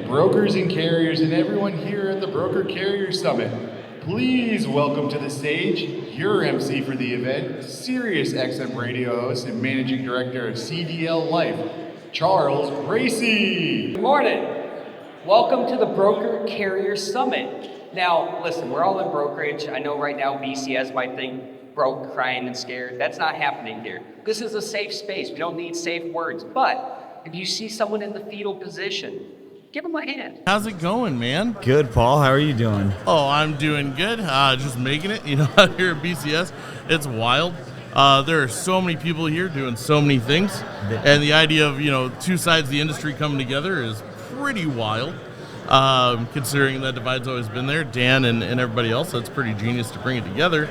brokers and carriers, and everyone here at the Broker Carrier Summit. Please welcome to the stage your MC for the event, Sirius XM radio host and managing director of CDLLife, Charles Gracie. Good morning. Welcome to the Broker Carrier Summit. Now, listen, we're all in brokerage. I know right now BCS might think broke, crying, and scared. That's not happening here. This is a safe space. We don't need safe words. But if you see someone in the fetal position, give them a hand. How's it going, man? Good, Paul. How are you doing? Oh, I'm doing good. Just making it, out here at BCS. It's wild. There are so many people here doing so many things. And the idea of, two sides of the industry coming together is pretty wild. Considering that divide's always been there, Dan and everybody else, so it's pretty genius to bring it together.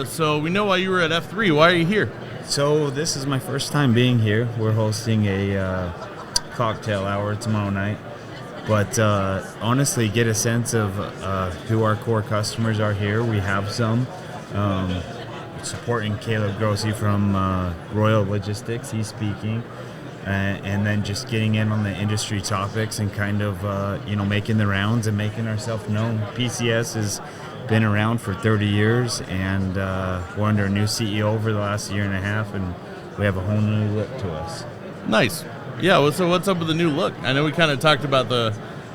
So we know why you were at F3. Why are you here? So this is my first time being here. We're hosting a cocktail hour tomorrow night. But honestly, get a sense of who our core customers are here. We have some. Supporting Caleb Grossi from Royal Logistics, he's speaking. And then just getting in on the industry topics and kind of, making the rounds and making ourselves known. PCS has been around for 30 years, and we're under a new CEO over the last year and a half, and we have a whole new look to us. Nice. Yeah, well, so what's up with the new look? I know we kind of talked about the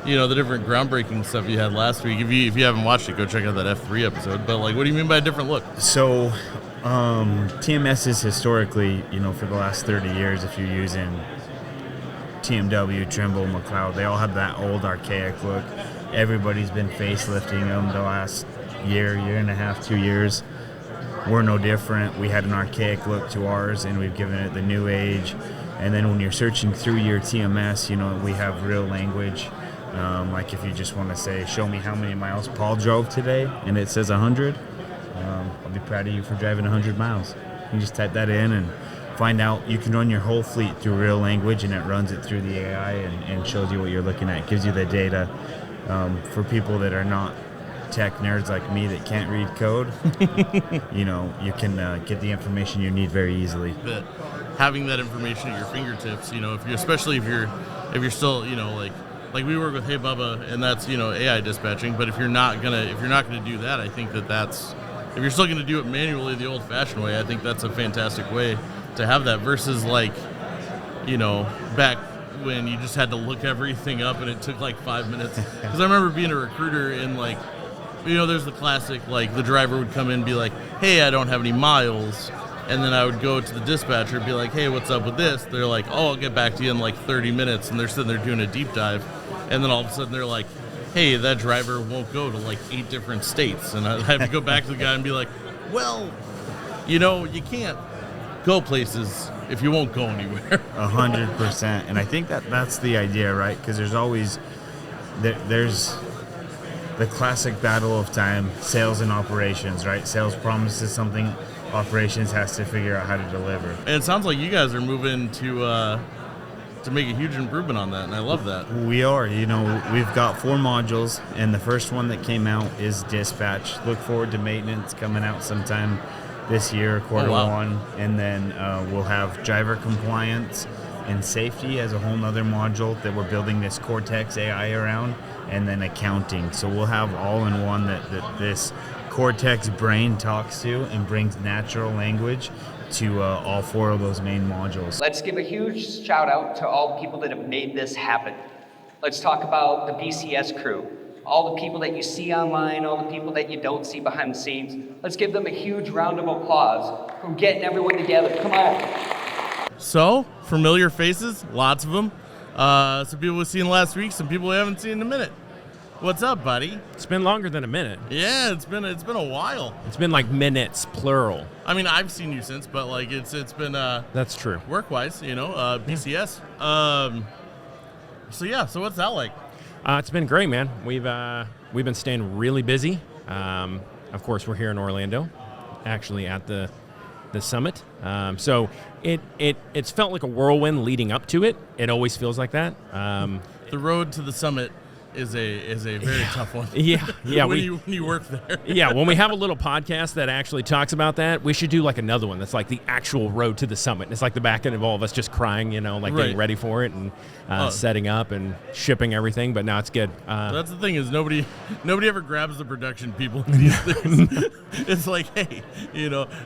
different groundbreaking stuff you had last week. If you haven't watched it, go check out that F3 episode. But, what do you mean by a different look? So TMS is historically, for the last 30 years, if you're using TMW, Trimble, McLeod, they all have that old archaic look. Everybody's been facelifting them the last year and a half, 2 years. We're no different. We had an archaic look to ours, and we've given it the new age. And then when you're searching through your TMS, we have real language. Like if you just want to say, show me how many miles Paul drove today, and it says 100, I'll be proud of you for driving 100 miles. You can just type that in and find out. You can run your whole fleet through real language, and it runs it through the AI and shows you what you're looking at. It gives you the data. For people that are not tech nerds like me that can't read code, you can get the information you need very easily. But having that information at your fingertips, especially if you're still, like we work with Hey Bubba, and that's AI dispatching. But if you're not gonna do that, I think that's if you're still gonna do it manually the old-fashioned way, I think that's a fantastic way to have that versus back when you just had to look everything up and it took like 5 minutes. Because I remember being a recruiter and there's the classic, the driver would come in and be like, hey, I don't have any miles. And then I would go to the dispatcher and be like, hey, what's up with this? They're like, oh, I'll get back to you in 30 minutes. And they're sitting there doing a deep dive. And then all of a sudden they're like, hey, that driver won't go to 8 different states. And I have to go back to the guy and be like, well, you can't go places if you won't go anywhere. 100%. And I think that's the idea, right? Because there's always, there's the classic battle of time, sales and operations, right? Sales promises something, operations has to figure out how to deliver. And it sounds like you guys are moving to make a huge improvement on that, and I love that. We are. We've got 4 modules, and the first one that came out is dispatch. Look forward to maintenance coming out sometime this year, quarter one, and then we'll have driver compliance and safety as a whole nother module that we're building this Cortex AI around, and then accounting. So we'll have all in one that this Cortex brain talks to and brings natural language to all 4 of those main modules. Let's give a huge shout out to all the people that have made this happen. Let's talk about the BCS crew. All the people that you see online, all the people that you don't see behind the scenes. Let's give them a huge round of applause for getting everyone together. Come on. So, familiar faces, lots of them. Some people we've seen last week, some people we haven't seen in a minute. What's up, buddy? It's been longer than a minute. Yeah, it's been a while. It's been minutes, plural. I mean, I've seen you since, but it's been That's true. Work-wise, BCS. So what's that like? It's been great, man. We've been staying really busy. Of course, we're here in Orlando, actually at the summit. So it's felt like a whirlwind leading up to it. It always feels like that. The road to the summit is a very tough one. Yeah. when you work there. Yeah, when we have a little podcast that actually talks about that, we should do like another one that's like the actual road to the summit. It's like the back end of all of us just crying, like getting ready for it and setting up and shipping everything. But now it's good. That's the thing is nobody ever grabs the production people in these things. It's like, hey,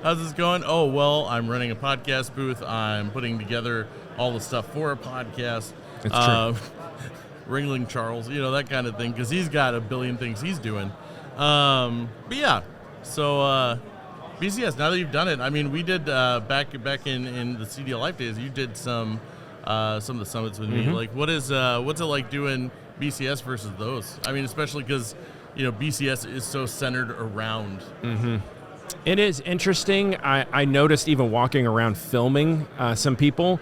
how's this going? Oh, well, I'm running a podcast booth. I'm putting together all the stuff for a podcast. It's true. Wrangling Charles, that kind of thing, because he's got a billion things he's doing. But yeah, so BCS, now that you've done it, I mean, we did back in the CDLLife days, you did some of the summits with me. Like, what's it like doing BCS versus those? I mean, especially because, BCS is so centered around. It is interesting. I noticed even walking around filming some people,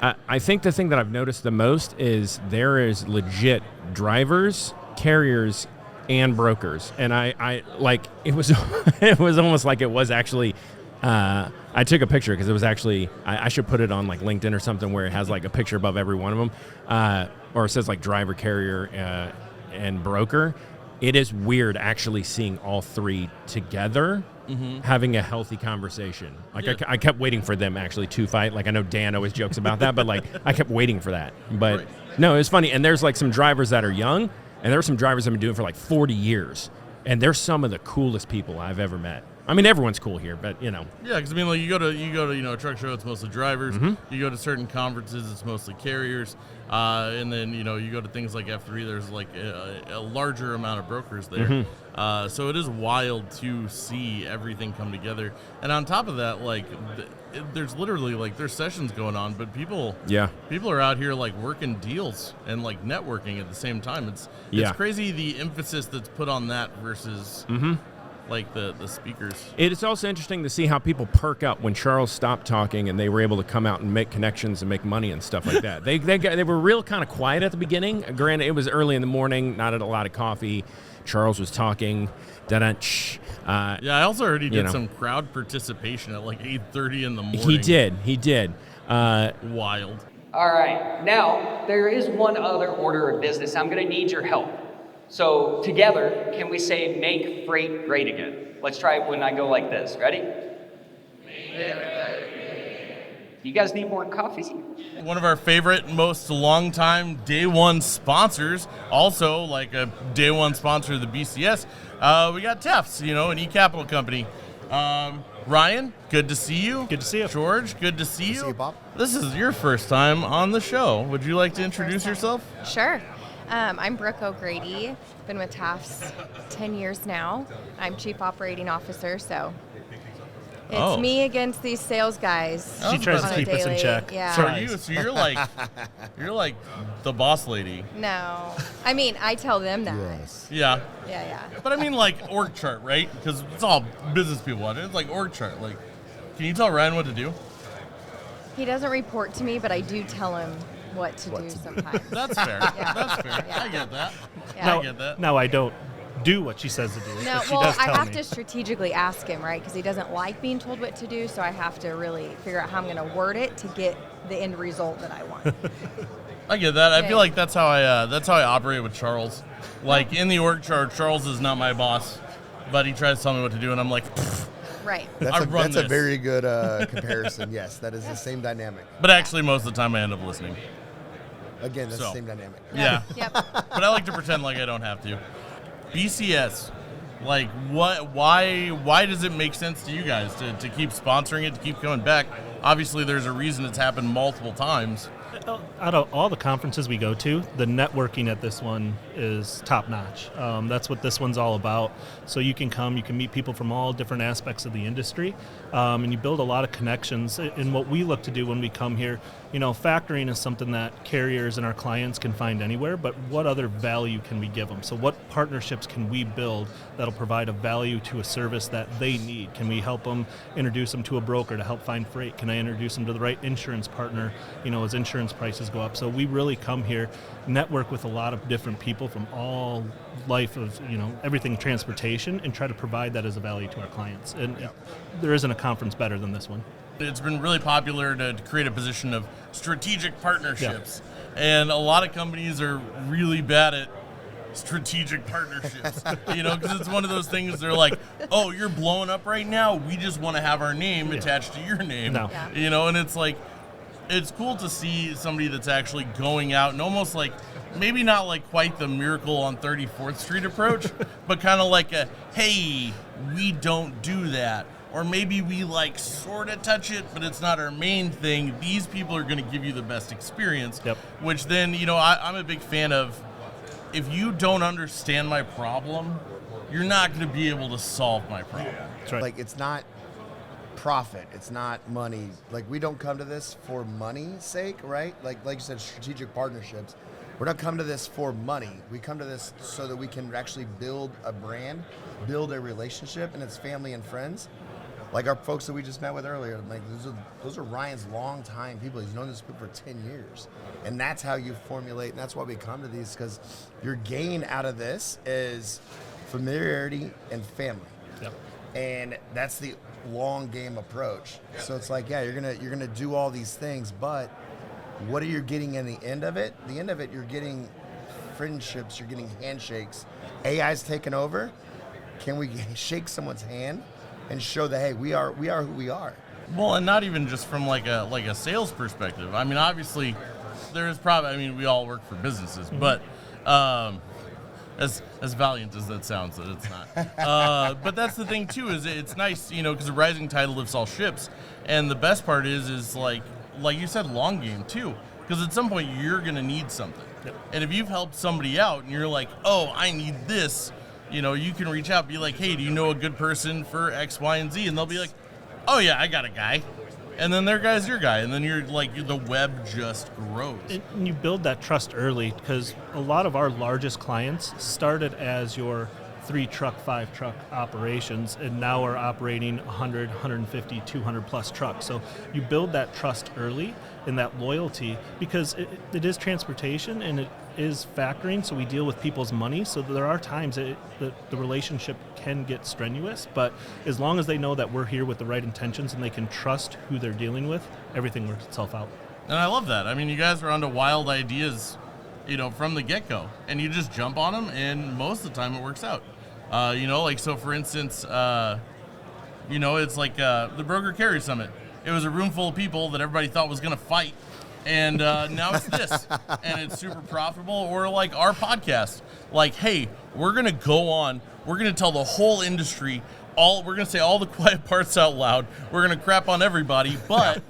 I think the thing that I've noticed the most is there is legit drivers, carriers, and brokers. And I like, it was it was almost like it was actually, I took a picture because it was actually, I should put it on like LinkedIn or something where it has like a picture above every one of them, or it says like driver, carrier, and broker. It is weird actually seeing all three together. Having a healthy conversation. Like I kept waiting for them actually to fight. Like I know Dan always jokes about that, but like I kept waiting for that. But no, it was funny. And there's like some drivers that are young, and there are some drivers that have been doing it for like 40 years. And they're some of the coolest people I've ever met. I mean, everyone's cool here, but Yeah, because I mean, like you go to a truck show, it's mostly drivers. You go to certain conferences, it's mostly carriers. And then you go to things like F3. There's like a larger amount of brokers there. So it is wild to see everything come together. And on top of that, like there's literally like there's sessions going on, but people are out here like working deals and like networking at the same time. It's crazy the emphasis that's put on that versus like the speakers. It's also interesting to see how people perk up when Charles stopped talking and they were able to come out and make connections and make money and stuff like that. They were real kind of quiet at the beginning. Granted, it was early in the morning, not at a lot of coffee. Charles was talking. I also heard he did some crowd participation at like 8:30 in the morning. He did. Wild. All right, now there is one other order of business. I'm going to need your help. So together, can we say make freight great again? Let's try it when I go like this. Ready? You guys need more coffee? One of our favorite, most longtime day one sponsors, also like a day one sponsor of the BCS. We got TAFS, an e-capital company. Ryan, good to see you. Good to see you. George, good to see you. Good to see you, Bob. This is your first time on the show. Would you like to introduce yourself? Sure. I'm Brooke O'Grady. Been with TAFS 10 years now. I'm Chief Operating Officer, so it's me against these sales guys. She tries to keep us in check. Yeah. So you're like the boss lady. No. I mean, I tell them that. Yes. Yeah. Yeah. But I mean like org chart, right? Because it's all business people on it. It's like org chart. Like, can you tell Ryan what to do? He doesn't report to me, but I do tell him what to do sometimes. That's fair. Yeah. That's fair. Yeah. I get that. Yeah. I get that. No, I don't do what she says to do. No, but she well, does I tell have me. to strategically ask him, right? Because he doesn't like being told what to do, so I have to really figure out how I'm going to word it to get the end result that I want. I get that. I feel like that's how I operate with Charles. Like in the org chart, Charles is not my boss, but he tries to tell me what to do, and I'm like, Right. That's a very good comparison. Yes, that is the same dynamic. But actually, most of the time, I end up listening. Again, that's the same dynamic. Yeah. Yep. But I like to pretend like I don't have to. BCS, like what? Why does it make sense to you guys to keep sponsoring it, to keep coming back? Obviously, there's a reason it's happened multiple times. Out of all the conferences we go to, the networking at this one is top notch. That's what this one's all about. So you can come, you can meet people from all different aspects of the industry, and you build a lot of connections. And what we look to do when we come here, factoring is something that carriers and our clients can find anywhere, but what other value can we give them? So what partnerships can we build that'll provide a value to a service that they need? Can we help them introduce them to a broker to help find freight? Can I introduce them to the right insurance partner, as insurance prices go up? So we really come here, network with a lot of different people from all life of, everything transportation, and try to provide that as a value to our clients. And there isn't a conference better than this one. It's been really popular to create a position of strategic partnerships. And a lot of companies are really bad at strategic partnerships, because it's one of those things. They're like, oh, you're blowing up right now. We just want to have our name attached to your name, and it's like, it's cool to see somebody that's actually going out and almost like, maybe not like quite the Miracle on 34th Street approach, but kind of like a, hey, we don't do that. Or maybe we like sort of touch it, but it's not our main thing. These people are going to give you the best experience, which then, I'm a big fan of, if you don't understand my problem, you're not going to be able to solve my problem. That's right. Like, it's not profit, it's not money. Like, we don't come to this for money's sake, right? Like you said, strategic partnerships. We're not coming to this for money. We come to this so that we can actually build a brand, build a relationship, and it's family and friends. Like our folks that we just met with earlier, like those are Ryan's long-time people. He's known this people for 10 years. And that's how you formulate, and that's why we come to these, because your gain out of this is familiarity and family. And that's the long game approach. So it's like, you're gonna do all these things, but what are you getting in the end of it? The end of it, you're getting friendships, you're getting handshakes. AI's taken over. Can we shake someone's hand and show that, hey, we are who we are? Well, and not even just from like a sales perspective. I mean, obviously, there is probably. I mean, we all work for businesses, but as valiant as that sounds, it's not. But that's the thing too. Is it's nice, because the rising tide lifts all ships, and the best part is like you said, long game too. Because at some point you're gonna need something, and if you've helped somebody out and you're like, oh, I need this. You can reach out, be like, hey, do you know a good person for X, Y, and Z? And they'll be like, oh, yeah, I got a guy. And then their guy's your guy. And then you're like, the web just grows. And you build that trust early, because a lot of our largest clients started as your 3-truck, 5-truck operations, and now are operating 100, 150, 200 plus trucks. So you build that trust early and that loyalty, because it is transportation and it is factoring, so we deal with people's money. So there are times that the relationship can get strenuous, but as long as they know that we're here with the right intentions and they can trust who they're dealing with, everything works itself out. And I love that. I mean, you guys are onto wild ideas, from the get-go, and you just jump on them, and most of the time it works out. So for instance, it's like the Broker Carrier Summit. It was a room full of people that everybody thought was going to fight, and now it's this, and it's super profitable. Or like our podcast, like, hey, we're going to go on, we're going to tell the whole industry, we're going to say all the quiet parts out loud, we're going to crap on everybody, but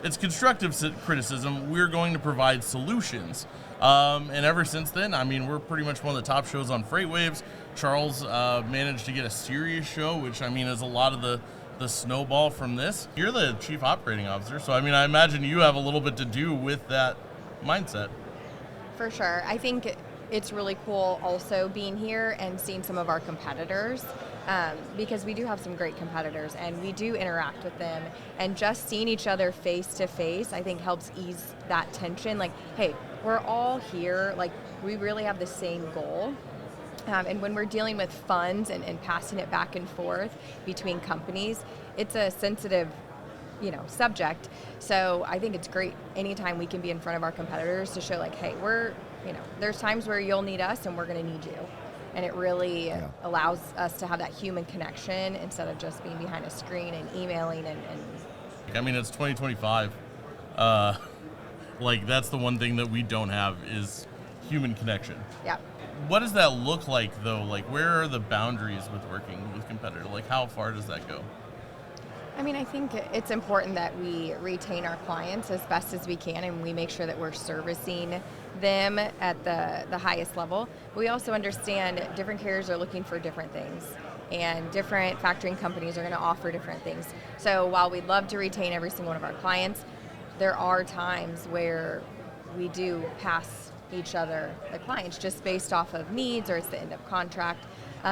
it's constructive criticism. We're going to provide solutions. And ever since then, I mean, we're pretty much one of the top shows on FreightWaves. Charles managed to get a serious show, which, I mean, is a lot of the snowball from this. You're the chief operating officer, so, I mean, I imagine you have a little bit to do with that mindset. For sure. I think it's really cool also being here and seeing some of our competitors, because we do have some great competitors and we do interact with them, and just seeing each other face to face, I think helps ease that tension. Like, hey, we're all here, like, we really have the same goal. And when we're dealing with funds and passing it back and forth between companies, it's a sensitive, subject. So I think it's great anytime we can be in front of our competitors to show, like, hey, there's times where you'll need us and we're going to need you. And it really allows us to have that human connection instead of just being behind a screen and emailing and I mean, it's 2025. Like, that's the one thing that we don't have is human connection. Yeah. What does that look like, though? Like, where are the boundaries with working with competitors? Like, how far does that go? I mean, I think it's important that we retain our clients as best as we can, and we make sure that we're servicing them at the highest level. We also understand different carriers are looking for different things, and different factoring companies are going to offer different things. So while we'd love to retain every single one of our clients, there are times where we do pass each other the clients just based off of needs, or it's the end of contract. So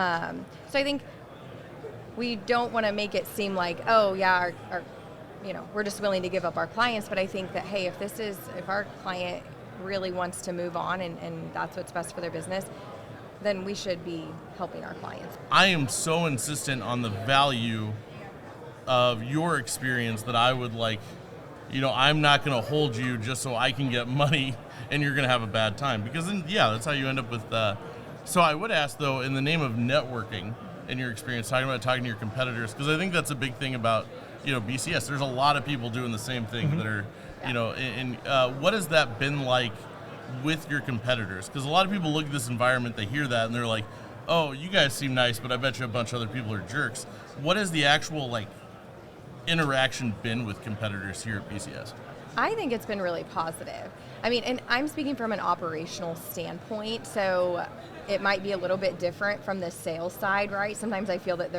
I think we don't want to make it seem like, oh yeah, we're just willing to give up our clients. But I think that, hey, if our client really wants to move on and that's what's best for their business, then we should be helping our clients. I am so insistent on the value of your experience that I would like, I'm not going to hold you just so I can get money and you're going to have a bad time. Because then, that's how you end up with So I would ask, though, in the name of networking, in your experience, talking to your competitors, because I think that's a big thing about, BCS. There's a lot of people doing the same thing that are, and what has that been like with your competitors? Because a lot of people look at this environment, they hear that, and they're like, oh, you guys seem nice, but I bet you a bunch of other people are jerks. What has the actual, interaction been with competitors here at BCS? I think it's been really positive. I mean, and I'm speaking from an operational standpoint, so it might be a little bit different from the sales side, right? Sometimes I feel that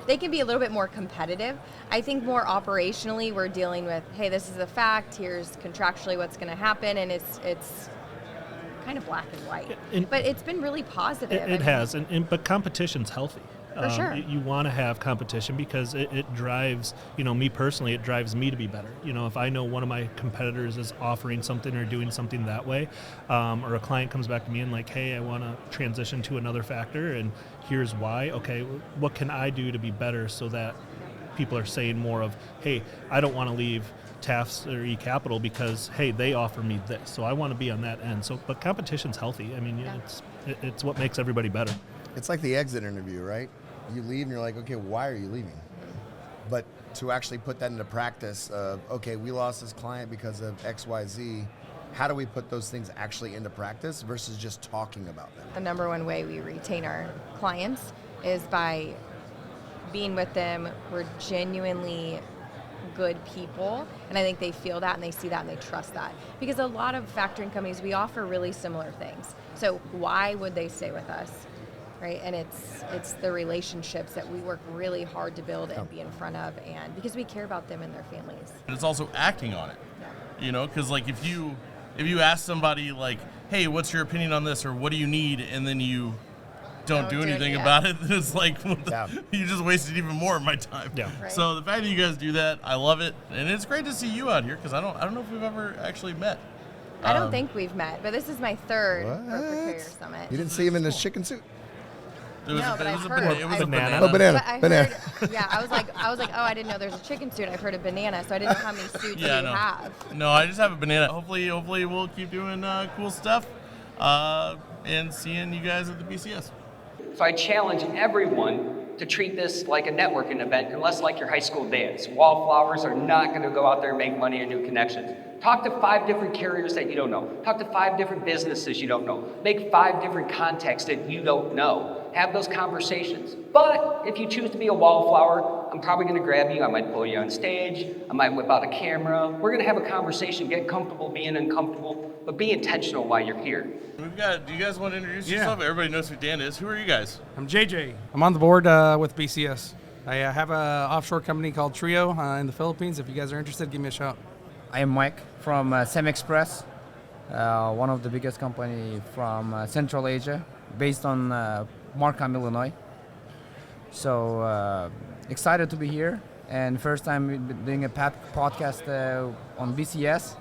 they can be a little bit more competitive. I think more operationally, we're dealing with, hey, this is a fact, here's contractually what's going to happen, and it's kind of black and white. But it's been really positive. It has, but competition's healthy. For sure. You want to have competition because it drives, me personally, it drives me to be better. If I know one of my competitors is offering something or doing something that way, or a client comes back to me and like, hey, I want to transition to another factor and here's why. Okay, what can I do to be better so that people are saying more of, hey, I don't want to leave TAFS or eCapital because, hey, they offer me this. So I want to be on that end. But competition's healthy. I mean, it's what makes everybody better. It's like the exit interview, right? You leave and you're like, okay, why are you leaving? But to actually put that into practice of, okay, we lost this client because of X, Y, Z, how do we put those things actually into practice versus just talking about them? The number one way we retain our clients is by being with them. We're genuinely good people, and I think they feel that and they see that and they trust that. Because a lot of factoring companies, we offer really similar things. So why would they stay with us? Right, and it's the relationships that we work really hard to build and be in front of, and because we care about them and their families. And it's also acting on it. Yeah. Because if you ask somebody like, hey, what's your opinion on this, or what do you need, and then you don't do anything about it, then it's like you just wasted even more of my time. Yeah. Right. So the fact that you guys do that, I love it, and it's great to see you out here because I don't know if we've ever actually met. I don't think we've met, but this is my third Broker Carrier Summit. You didn't see him in his chicken suit? It was No, a, but it I've was a heard. banana. It was a banana. Oh, banana. But I banana. heard, I was like, oh, I didn't know there's a chicken suit. I've heard of banana, so I didn't know how many suits you have. No, I just have a banana. Hopefully we'll keep doing cool stuff and seeing you guys at the BCS. So I challenge everyone to treat this like a networking event, unless like your high school dance. Wallflowers are not going to go out there and make money or new connections. Talk to 5 different carriers that you don't know. Talk to 5 different businesses you don't know. Make 5 different contacts that you don't know. Have those conversations. But if you choose to be a wallflower, I'm probably going to grab you. I might pull you on stage. I might whip out a camera. We're going to have a conversation. Get comfortable being uncomfortable, but be intentional while you're here. Do you guys want to introduce yourself? Everybody knows who Dan is. Who are you guys? I'm JJ. I'm on the board with BCS. I have an offshore company called Trio in the Philippines. If you guys are interested, give me a shout. I am Mike from SemExpress, one of the biggest company from Central Asia, based on Markham, Illinois. So excited to be here, and first time doing a podcast on BCS,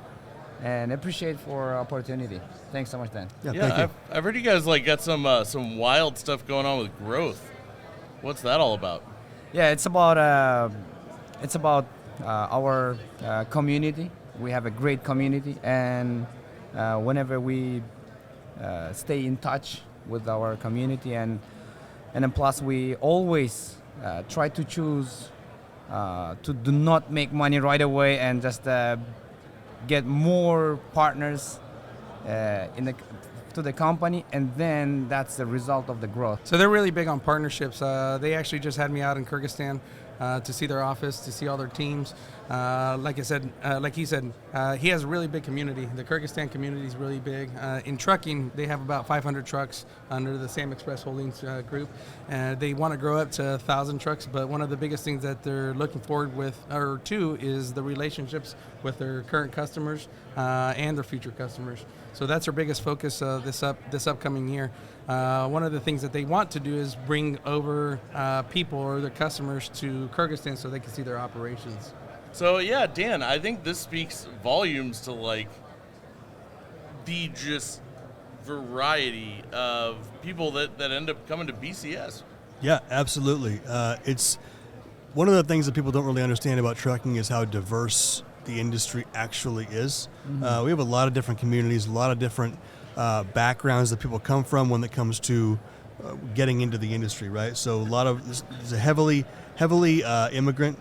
and appreciate for opportunity. Thanks so much, Dan. Yeah, I've heard you guys got some wild stuff going on with growth. What's that all about? Yeah, it's about our community. We have a great community, and whenever we stay in touch with our community, and then plus we always try to choose to do not make money right away and just get more partners to the company, and then that's the result of the growth. So they're really big on partnerships. They actually just had me out in Kyrgyzstan to see their office, to see all their teams. Like he said, he has a really big community. The Kyrgyzstan community is really big. In trucking, they have about 500 trucks under the SemExpress Holdings group. They want to grow up to 1,000 trucks, but one of the biggest things that they're looking forward to is the relationships with their current customers and their future customers. So that's our biggest focus this upcoming year. One of the things that they want to do is bring over people or their customers to Kyrgyzstan so they can see their operations. So yeah, Dan, I think this speaks volumes to the just variety of people that end up coming to BCS. Yeah, absolutely. It's one of the things that people don't really understand about trucking is how diverse the industry actually is. We have a lot of different communities, a lot of different backgrounds that people come from when it comes to getting into the industry, right? So a lot of this is a heavily immigrant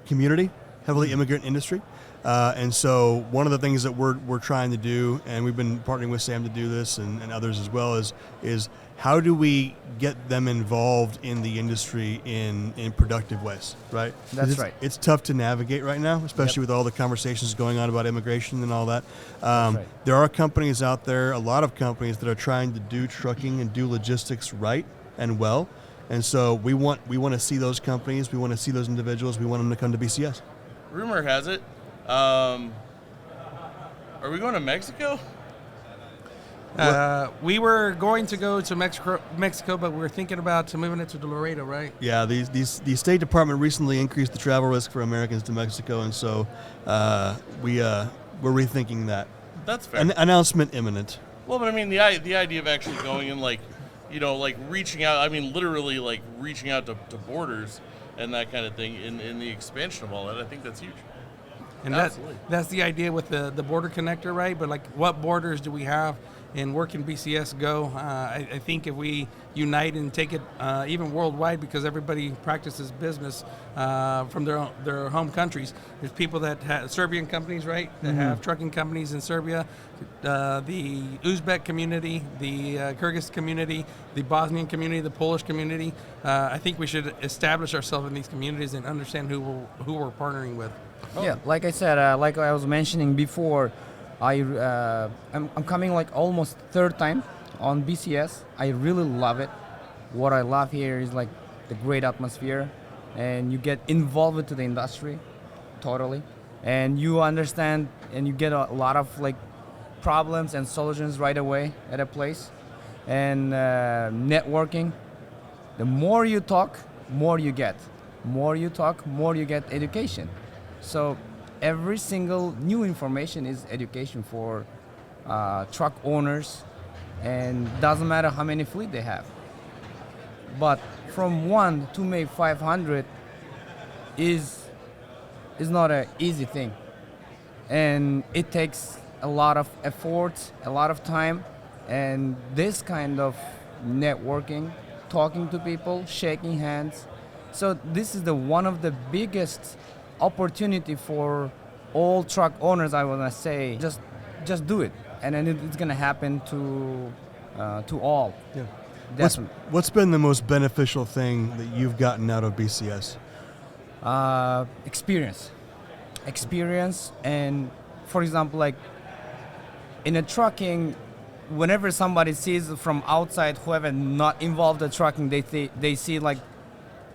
community, heavily immigrant industry. And so one of the things that we're trying to do, and we've been partnering with Sam to do this and others as well, is how do we get them involved in the industry in productive ways, right? That's right. It's tough to navigate right now, especially with all the conversations going on about immigration and all that. Right. There are companies out there, a lot of companies that are trying to do trucking and do logistics right and well. And so we want to see those companies, we want to see those individuals, we want them to come to BCS. Rumor has it, are we going to Mexico? We were going to go to Mexico, but we're thinking about moving it to Laredo, right? Yeah, the State Department recently increased the travel risk for Americans to Mexico, and so we're rethinking that. That's fair. An announcement imminent. Well, but I mean, the idea of actually going and reaching out, I mean, literally reaching out to borders and that kind of thing in the expansion of all that, I think that's huge. And that's the idea with the border connector, right? But what borders do we have, and where can BCS go? I think if we unite and take it even worldwide, because everybody practices business from their home countries. There's people that have Serbian companies, right? That have trucking companies in Serbia, the Uzbek community, the Kyrgyz community, the Bosnian community, the Polish community. I think we should establish ourselves in these communities and understand who we're partnering with. Yeah, like I said, like I was mentioning before, I'm coming almost third time on BCS. I really love it. What I love here is the great atmosphere, and you get involved with the industry, totally, and you understand and you get a lot of problems and solutions right away at a place, and networking. The more you talk, more you get. More you talk, more you get education. So every single new information is education for truck owners, and doesn't matter how many fleet they have. But from 1 to make 500 is not an easy thing, and it takes a lot of effort, a lot of time, and this kind of networking, talking to people, shaking hands. So this is one of the biggest opportunity for all truck owners. I want to say, just do it, and then it's gonna happen to all. Yeah. Definitely. What's been the most beneficial thing that you've gotten out of BCS? Experience, and for example, in a trucking, whenever somebody sees from outside, whoever not involved in trucking, they see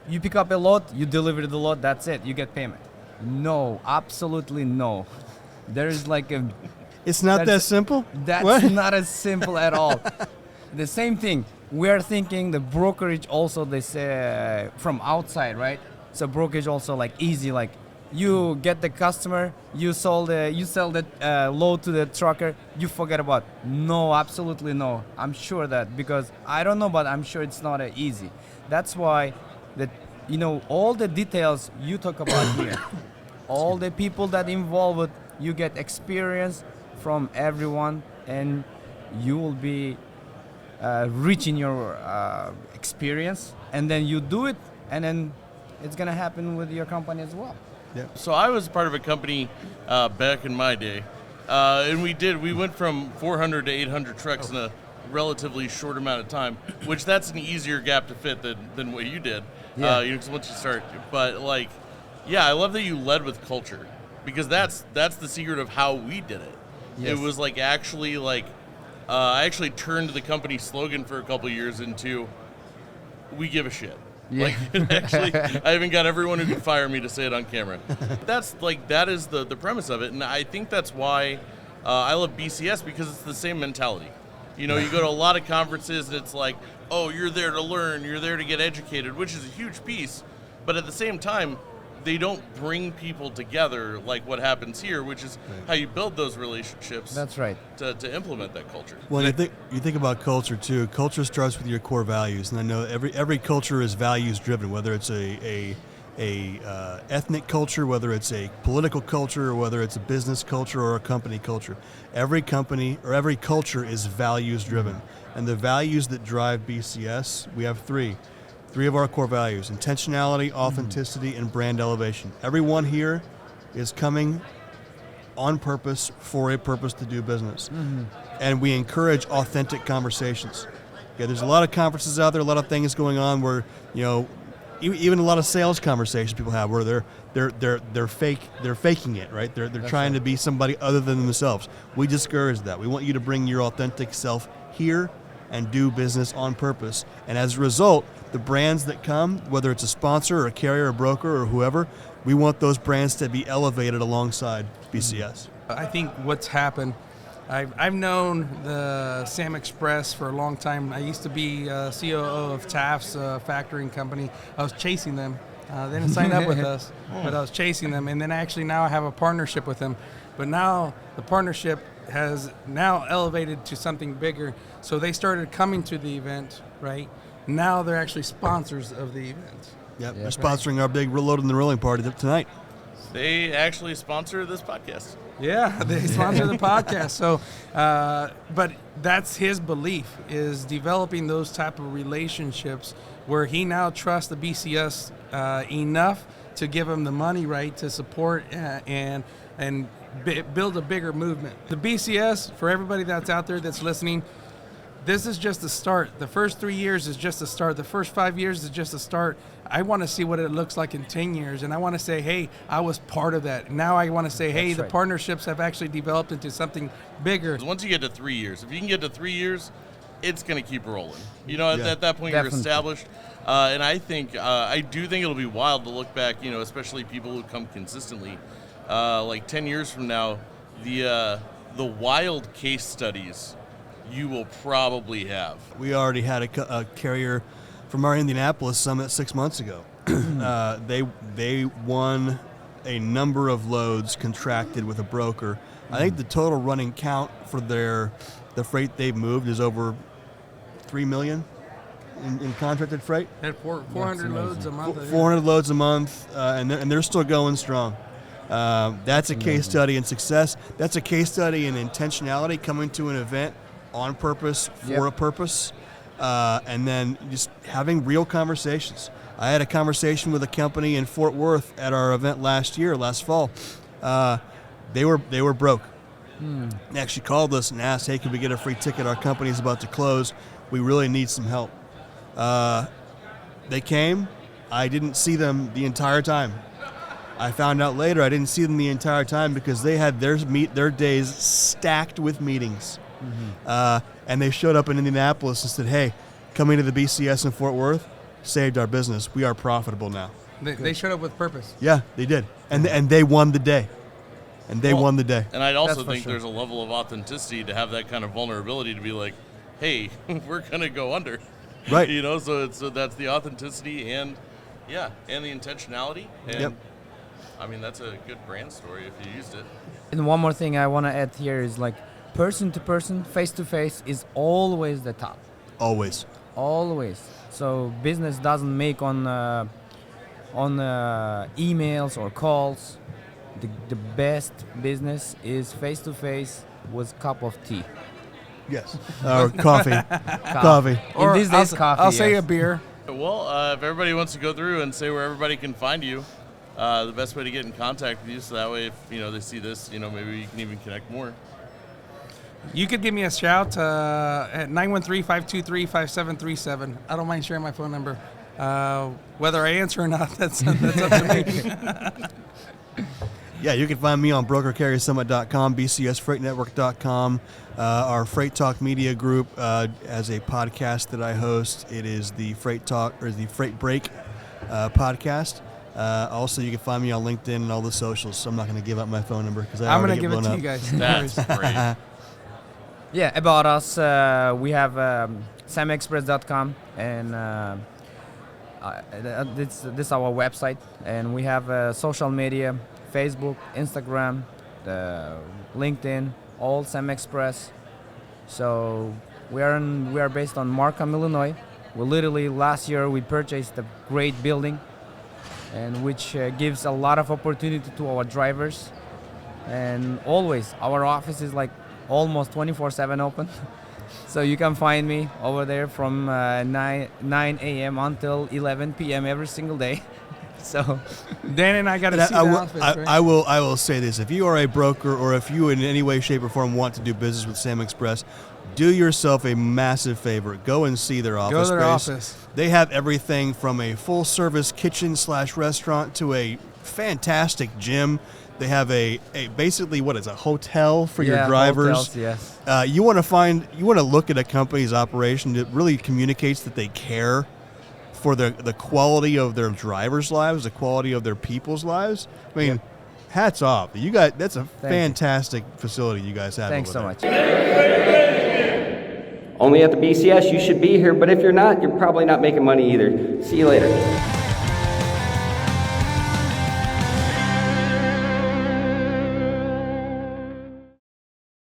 you pick up a load, you deliver the load, that's it, you get payment. No, absolutely no. There is It's not that simple? That's what? Not as simple at all. The same thing. We are thinking the brokerage also, they say from outside, right? So brokerage also easy, you get the customer, you sell the load to the trucker, you forget about. No, absolutely no. I'm sure that, because I don't know, but I'm sure it's not easy. That's why all the details you talk about here, all the people that involved with, you get experience from everyone, and you will be rich in your experience, and then you do it, and then it's gonna happen with your company as well. Yeah. So I was part of a company back in my day, and we went from 400 to 800 trucks in a relatively short amount of time, which that's an easier gap to fit than what you did. Yeah. 'Cause once you start, but I love that you led with culture, because that's the secret of how we did it. Yes. It was I actually turned the company slogan for a couple of years into "We give a shit." Yeah. I even got everyone who could fire me to say it on camera. That is the premise of it, and I think that's why I love BCS, because it's the same mentality. You go to a lot of conferences and it's oh, you're there to learn, you're there to get educated, which is a huge piece, but at the same time, they don't bring people together like what happens here, which is how you build those relationships. That's right. To implement that culture. Well, you think about culture too. Culture starts with your core values, and I know every culture is values driven. Whether it's a ethnic culture, whether it's a political culture, or whether it's a business culture or a company culture. Every company or every culture is values driven, and the values that drive BCS, we have three of our core values: intentionality, authenticity, and brand elevation. Everyone here is coming on purpose for a purpose to do business, and we encourage authentic conversations. Okay, there's a lot of conferences out there, a lot of things going on where, you know, even a lot of sales conversations people have where they're faking it, right? They're trying to be somebody other than themselves. We discourage that. We want you to bring your authentic self here and do business on purpose. And as a result, the brands that come, whether it's a sponsor or a carrier or broker or whoever, we want those brands to be elevated alongside BCS. I think what's happened, I've known the Sam Express for a long time. I used to be COO of TAFS, factoring company. I was chasing them. They didn't sign up with us, but I was chasing them. And then actually now I have a partnership with them. But now the partnership has now elevated to something bigger. So they started coming to the event, right? Now they're actually sponsors of the event. Yep, they're sponsoring our big Reload and the Rolling Party tonight. They actually sponsor this podcast. Yeah, they sponsor the podcast. So, but that's his belief, is developing those type of relationships where he now trusts the BCS enough to give him the money, right, to support and build a bigger movement. The BCS, for everybody that's out there that's listening, this is just the start. The first 3 years is just a start. The first 5 years is just a start. I want to see what it looks like in 10 years, and I want to say, hey, I was part of that. Now I want to say, hey, the partnerships have actually developed into something bigger. Once you get to 3 years, if you can get to 3 years, it's going to keep rolling. You know, at that point, you're established. And I think, I do think it'll be wild to look back, you know, especially people who come consistently. Like 10 years from now, the wild case studies you will probably have. We already had a carrier from our Indianapolis summit 6 months ago. They won a number of loads contracted with a broker. I think the total running count for the freight they've moved is over 3 million in contracted freight. At 400 loads a month. 400 loads a month, and they're still going strong. That's a case study in success. That's a case study in intentionality, coming to an event on purpose, for a purpose, and then just having real conversations. I had a conversation with a company in Fort Worth at our event last fall. They were broke. They actually called us and asked, hey, can we get a free ticket? Our company's about to close. We really need some help. They came. I didn't see them the entire time. I found out later I didn't see them the entire time because they had their days stacked with meetings. And they showed up in Indianapolis and said, hey, coming to the BCS in Fort Worth saved our business. We are profitable now. They showed up with purpose. Yeah, they did. And they won the day. And won the day. And I'd also think there's a level of authenticity to have that kind of vulnerability to be like, hey, we're going to go under. Right. You know, so that's the authenticity and the intentionality. And I mean, that's a good brand story if you used it. And one more thing I want to add here is like person to person, face to face is always the top. Always. So business doesn't make on emails or calls. The best business is face to face with cup of tea. Yes. Or coffee. Coffee. Or in these days, coffee. I'll say a beer. Well, if everybody wants to go through and say where everybody can find you, the best way to get in contact with you, so that way if they see this, maybe you can even connect more. You could give me a shout at 913-523-5737. I don't mind sharing my phone number. Whether I answer or not, that's up to me. Yeah, you can find me on brokercarriersummit.com, bcsfreightnetwork.com, our Freight Talk Media Group as a podcast that I host. It is the Freight Talk or the Freight Break podcast. Also, you can find me on LinkedIn and all the socials. So I'm not going to give out my phone number because I'm going to give it to up. you guys. That's great. Yeah, about us, we have samexpress.com, and this is our website, and we have social media, Facebook, Instagram, LinkedIn, all Sam Express. So we are based on Markham, Illinois. We literally last year we purchased a great building, and which gives a lot of opportunity to our drivers. And always, our office is like almost 24/7 open. So you can find me over there from 9 a.m. until 11 p.m. every single day. So Dan and I got to see the office, right? I will say this: if you are a broker, or if you in any way, shape, or form want to do business with Sam Express, do yourself a massive favor. Go and see their office Go to their space. office. They have everything from a full-service kitchen/restaurant to a fantastic gym. They have a basically what is a hotel for your drivers. Hotels, yes. You want to look at a company's operation that really communicates that they care for the quality of their drivers' lives, the quality of their people's lives. I mean, hats off. You guys, that's a fantastic facility you guys have. Thanks so over much. Only at the BCS, you should be here, but if you're not, you're probably not making money either. See you later.